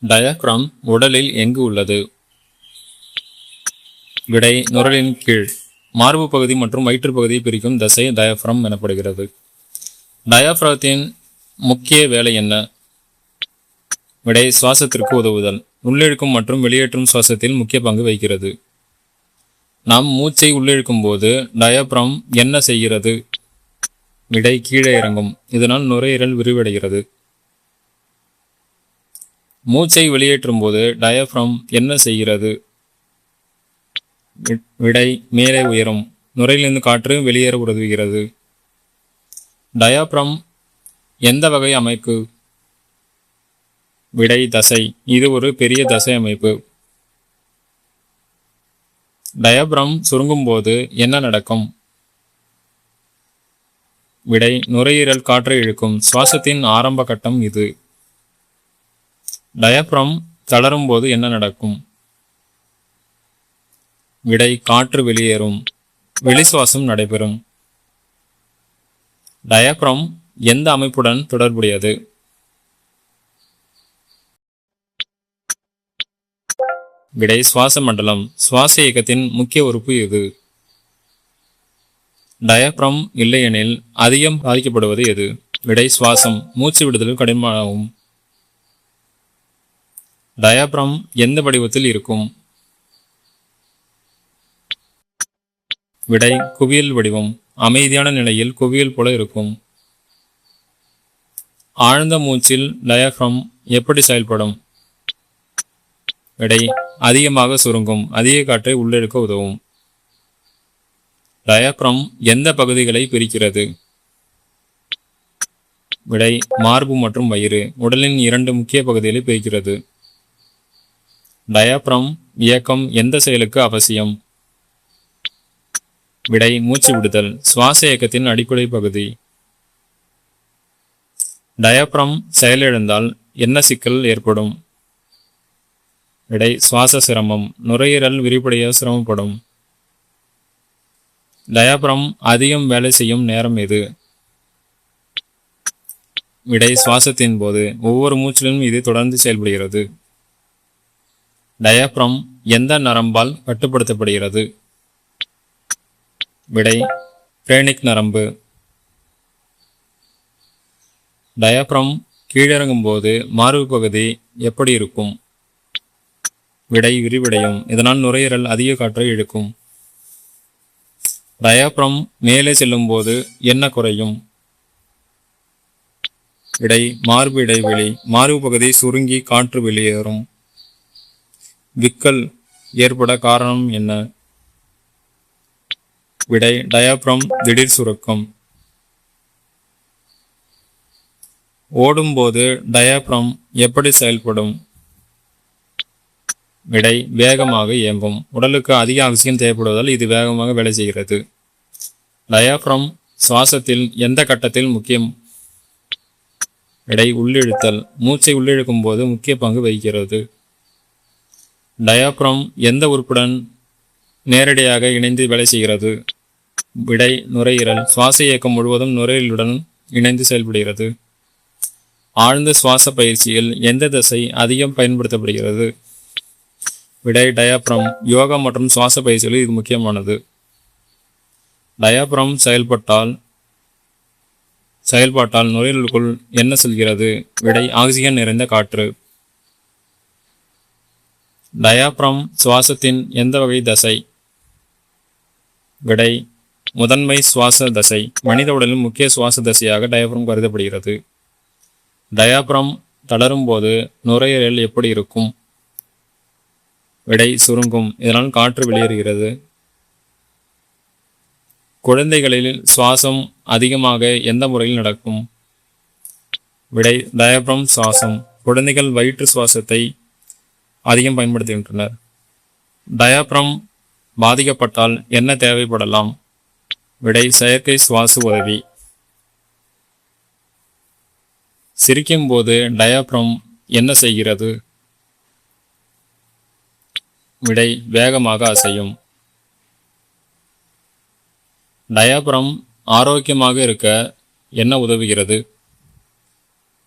Diaphragm உடலில் எங்கு உள்ளது? விடை நுரலின் கீழ். மார்பு பகுதி மற்றும் வயிற்று பகுதியை பிரிக்கும் தசை டயப்ரம் எனப்படுகிறது. டயப்ரத்தின் முக்கிய வேலை என்ன? விடை சுவாசத்திற்கு உதவுதல். உள்ளிழுக்கும் மற்றும் வெளியேற்றும் சுவாசத்தில் முக்கிய பங்கு வகிக்கிறது. நாம் மூச்சை உள்ளிழுக்கும் போது டயப்ரம் என்ன செய்கிறது? விடை கீழே இறங்கும். இதனால் நுரையீரல் விரிவடைகிறது. மூச்சை வெளியேற்றும் போது டயப்ரம் என்ன செய்கிறது? விடை மேலே உயரும். நுரையிலிருந்து காற்று வெளியேற உதவுகிறது. டயப்ரம் எந்த வகை அமைப்பு? விடை தசை. இது ஒரு பெரிய தசை அமைப்பு. டயப்ரம் சுருங்கும் போது என்ன நடக்கும்? விடை நுரையீரல் காற்றை இழுக்கும். சுவாசத்தின் ஆரம்ப கட்டம் இது. டயப்ரம் தளரும் போது என்ன நடக்கும்? விடை காற்று வெளியேறும். வெளிசுவாசம் நடைபெறும். டயப்ரம் எந்த அமைப்புடன் தொடர்புடையது? விடை சுவாச மண்டலம். சுவாச இயக்கத்தின் முக்கிய உறுப்பு எது? டயப்ரம் இல்லையெனில் அதிகம் பாதிக்கப்படுவது எது? விடை சுவாசம். மூச்சு விடுதல் கடினமாகும். டயப்ரம் எந்த வடிவத்தில் இருக்கும்? விடை குவியல் வடிவம். அமைதியான நிலையில் குவியல் போல இருக்கும். ஆழ்ந்த மூச்சில் டயப்ரம் எப்படி செயல்படும்? விடை அதிகமாக சுருங்கும். அதிக காற்றை உள்ளிழுக்க உதவும். டயப்ரம் எந்த பகுதிகளை பிரிக்கிறது? விடை மார்பு மற்றும் வயிறு. உடலின் 2 முக்கிய பகுதிகளை பிரிக்கிறது. டயப்ரம் இயக்கம் எந்த செயலுக்கு அவசியம்? விடை மூச்சு விடுதல். சுவாச இயக்கத்தின் அடிப்படை பகுதி. டயப்ரம் செயலிழந்தால் என்ன சிக்கல் ஏற்படும்? விடை சுவாச சிரமம். நுரையீரல் விரிவடைய சிரமப்படும். டயப்ரம் அதிகம் வேலை செய்யும் நேரம் எது? விடை சுவாசத்தின் போது. ஒவ்வொரு மூச்சிலும் இது தொடர்ந்து செயல்படுகிறது. டயப்ரம் எந்த நரம்பால் கட்டுப்படுத்தப்படுகிறது? விடை பிரேனிக் நரம்பு. டயப்ரம் கீழிறங்கும் போது மார்பு பகுதி எப்படி இருக்கும்? விடை விரிவடையும். இதனால் நுரையீரல் அதிக காற்றை இழுக்கும். டயப்ரம் மேலே செல்லும் போது என்ன குறையும்? விடை மார்பு இடைவெளி. மார்பு பகுதி சுருங்கி காற்று வெளியேறும். விக்கல் ஏற்பட காரணம் என்ன? விடை டயப்ரம் திடீர் சுருக்கம். ஓடும்போது டயப்ரம் எப்படி செயல்படும்? விடை வேகமாக இயங்கும். உடலுக்கு அதிக ஆக்சிஜன் தேவைப்படுவதால் இது வேகமாக வேலை செய்கிறது. டயப்ரம் சுவாசத்தில் எந்த கட்டத்தில் முக்கியம்? விடை உள்ளிழுத்தல். மூச்சை உள்ளிழுக்கும் போது முக்கிய பங்கு வகிக்கிறது. டயப்ரம் எந்த உறுப்புடன் நேரடியாக இணைந்து வேலை செய்கிறது? விடை நுரையீரல். சுவாச இயக்கம் முழுவதும் நுரையீரலுடன் இணைந்து செயல்படுகிறது. ஆழ்ந்த சுவாச பயிற்சியில் எந்த தசை அதிகம் பயன்படுத்தப்படுகிறது? விடை டயப்ரம். யோகா மற்றும் சுவாச பயிற்சிகளில் இது முக்கியமானது. டயப்ரம் செயல்பாட்டால் நுரையீரலுக்குள் என்ன செல்கிறது? விடை ஆக்சிஜன் நிறைந்த காற்று. டயப்ரம் சுவாசத்தின் எந்த வகை தசை? விடை முதன்மை சுவாச தசை. மனித உடலின் முக்கிய சுவாச தசையாக டயப்ரம் கருதப்படுகிறது. டயப்ரம் தளரும் போது நுரையீரல் எப்படி இருக்கும்? விடை சுருங்கும். இதனால் காற்று வெளியேறுகிறது. குழந்தைகளில் சுவாசம் அதிகமாக எந்த முறையில் நடக்கும்? விடை டயப்ரம் சுவாசம். குழந்தைகள் வயிற்று சுவாசத்தை அதிகம் பயன்படுத்துகின்றனர். டயப்ரம் பாதிக்கப்பட்டால் என்ன தேவைப்படலாம்? விடை செயற்கை சுவாச உதவி. சிரிக்கும் போது டயப்ரம் என்ன செய்கிறது? விடை வேகமாக அசையும். டயப்ரம் ஆரோக்கியமாக இருக்க என்ன உதவுகிறது?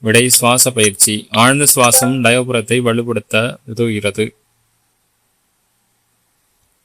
விடை சுவாச பயிற்சி. ஆழ்ந்த சுவாசம் டயப்ரத்தை வலுப்படுத்த உதவுகிறது.